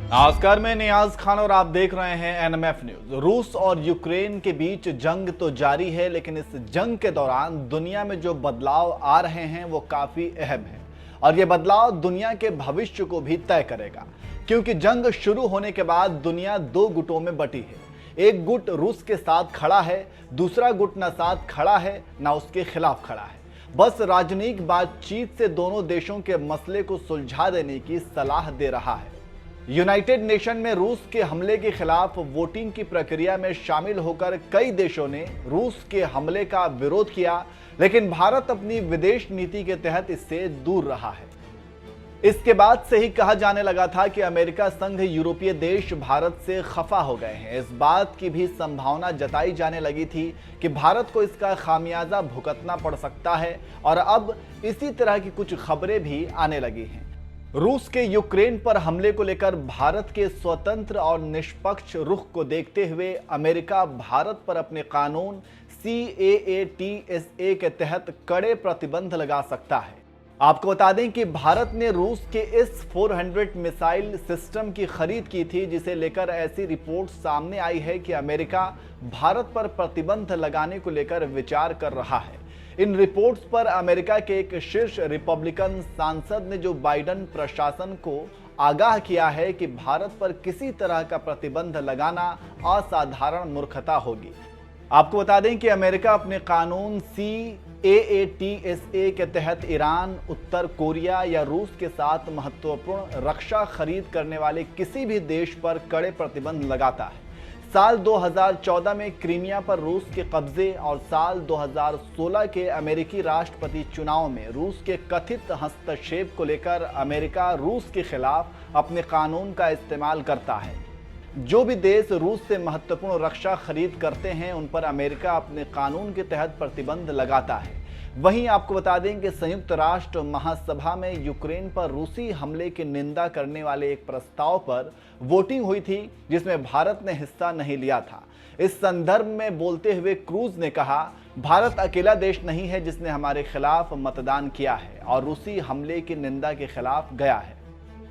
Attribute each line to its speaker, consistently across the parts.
Speaker 1: नमस्कार, मैं नियाज खान और आप देख रहे हैं एनएमएफ न्यूज। रूस और यूक्रेन के बीच जंग तो जारी है, लेकिन इस जंग के दौरान दुनिया में जो बदलाव आ रहे हैं वो काफी अहम है और ये बदलाव दुनिया के भविष्य को भी तय करेगा। क्योंकि जंग शुरू होने के बाद दुनिया दो गुटों में बटी है। एक गुट रूस के साथ खड़ा है, दूसरा गुट न साथ खड़ा है न उसके खिलाफ खड़ा है। बस राजनीतिक बातचीत से दोनों देशों के मसले को सुलझा देने की सलाह दे रहा है। यूनाइटेड नेशन में रूस के हमले के खिलाफ वोटिंग की प्रक्रिया में शामिल होकर कई देशों ने रूस के हमले का विरोध किया, लेकिन भारत अपनी विदेश नीति के तहत इससे दूर रहा है। इसके बाद से ही कहा जाने लगा था कि अमेरिका संघ यूरोपीय देश भारत से खफा हो गए हैं। इस बात की भी संभावना जताई जाने लगी थी कि भारत को इसका खामियाजा भुगतना पड़ सकता है और अब इसी तरह की कुछ खबरें भी आने लगी हैं। रूस के यूक्रेन पर हमले को लेकर भारत के स्वतंत्र और निष्पक्ष रुख को देखते हुए अमेरिका भारत पर अपने कानून CAATSA के तहत कड़े प्रतिबंध लगा सकता है। आपको बता दें कि भारत ने रूस के इस 400 मिसाइल सिस्टम की खरीद की थी, जिसे लेकर ऐसी रिपोर्ट सामने आई है कि अमेरिका भारत पर प्रतिबंध लगाने को लेकर विचार कर रहा है। इन रिपोर्ट्स पर अमेरिका के एक शीर्ष रिपब्लिकन सांसद ने जो बाइडेन प्रशासन को आगाह किया है कि भारत पर किसी तरह का प्रतिबंध लगाना असाधारण मूर्खता होगी। आपको बता दें कि अमेरिका अपने कानून CAATSA के तहत ईरान, उत्तर कोरिया या रूस के साथ महत्वपूर्ण रक्षा खरीद करने वाले किसी भी देश पर कड़े प्रतिबंध लगाता है। साल 2014 में क्रीमिया पर रूस के कब्जे और साल 2016 के अमेरिकी राष्ट्रपति चुनाव में रूस के कथित हस्तक्षेप को लेकर अमेरिका रूस के खिलाफ अपने कानून का इस्तेमाल करता है। जो भी देश रूस से महत्वपूर्ण रक्षा खरीद करते हैं उन पर अमेरिका अपने कानून के तहत प्रतिबंध लगाता है। वहीं आपको बता दें कि संयुक्त राष्ट्र महासभा में यूक्रेन पर रूसी हमले की निंदा करने वाले एक प्रस्ताव पर वोटिंग हुई थी, जिसमें भारत ने हिस्सा नहीं लिया था। इस संदर्भ में बोलते हुए क्रूज ने कहा, भारत अकेला देश नहीं है जिसने हमारे खिलाफ मतदान किया है और रूसी हमले की निंदा के खिलाफ गया है।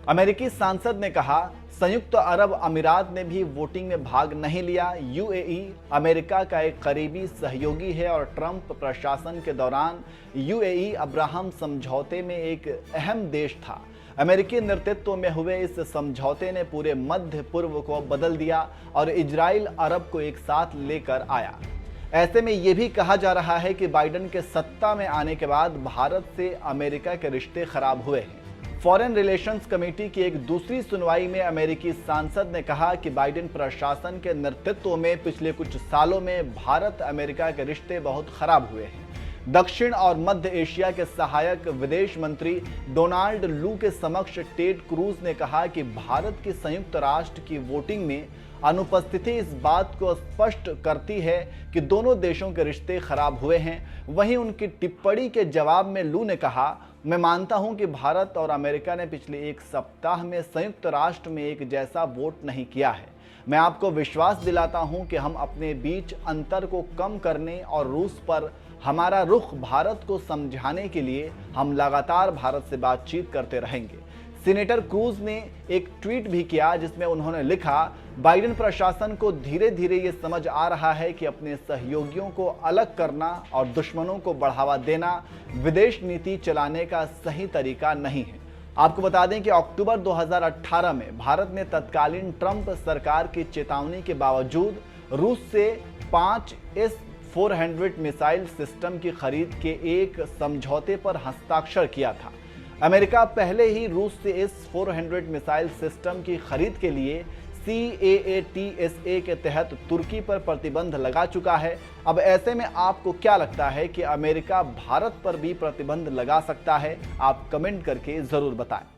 Speaker 1: अमेरिकी सांसद ने कहा, संयुक्त अरब अमीरात ने भी वोटिंग में भाग नहीं लिया। UAE अमेरिका का एक करीबी सहयोगी है और ट्रंप प्रशासन के दौरान UAE अब्राहम समझौते में एक अहम देश था। अमेरिकी नेतृत्व में हुए इस समझौते ने पूरे मध्य पूर्व को बदल दिया और इजराइल अरब को एक साथ लेकर आया। ऐसे में यह भी कहा जा रहा है कि बाइडेन के सत्ता में आने के बाद भारत से अमेरिका के रिश्ते खराब हुए हैं। फॉरेन रिलेशंस कमेटी की एक दूसरी सुनवाई में अमेरिकी सांसद ने कहा कि बाइडेन प्रशासन के नेतृत्व में पिछले कुछ सालों में भारत अमेरिका के रिश्ते बहुत खराब हुए हैं। दक्षिण और मध्य एशिया के सहायक विदेश मंत्री डोनाल्ड लू के समक्ष टेड क्रूज ने कहा कि भारत की संयुक्त राष्ट्र की वोटिंग में अनुपस्थिति इस बात को स्पष्ट करती है कि दोनों देशों के रिश्ते खराब हुए हैं। वहीं उनकी टिप्पणी के जवाब में लू ने कहा, मैं मानता हूं कि भारत और अमेरिका ने पिछले एक सप्ताह में संयुक्त राष्ट्र में एक जैसा वोट नहीं किया है। मैं आपको विश्वास दिलाता हूं कि हम अपने बीच अंतर को कम करने और रूस पर हमारा रुख भारत को समझाने के लिए हम लगातार भारत से बातचीत करते रहेंगे। सीनेटर क्रूज ने एक ट्वीट भी किया जिसमें उन्होंने लिखा, बाइडेन प्रशासन को धीरे धीरे ये समझ आ रहा है कि अपने सहयोगियों को अलग करना और दुश्मनों को बढ़ावा देना विदेश नीति चलाने का सही तरीका नहीं है। आपको बता दें कि अक्टूबर 2018 में भारत ने तत्कालीन ट्रंप सरकार की चेतावनी के बावजूद रूस से 5 S-400 मिसाइल सिस्टम की खरीद के एक समझौते पर हस्ताक्षर किया था। अमेरिका पहले ही रूस से S-400 मिसाइल सिस्टम की खरीद के लिए CAATSA के तहत तुर्की पर प्रतिबंध लगा चुका है। अब ऐसे में आपको क्या लगता है कि अमेरिका भारत पर भी प्रतिबंध लगा सकता है? आप कमेंट करके जरूर बताएं।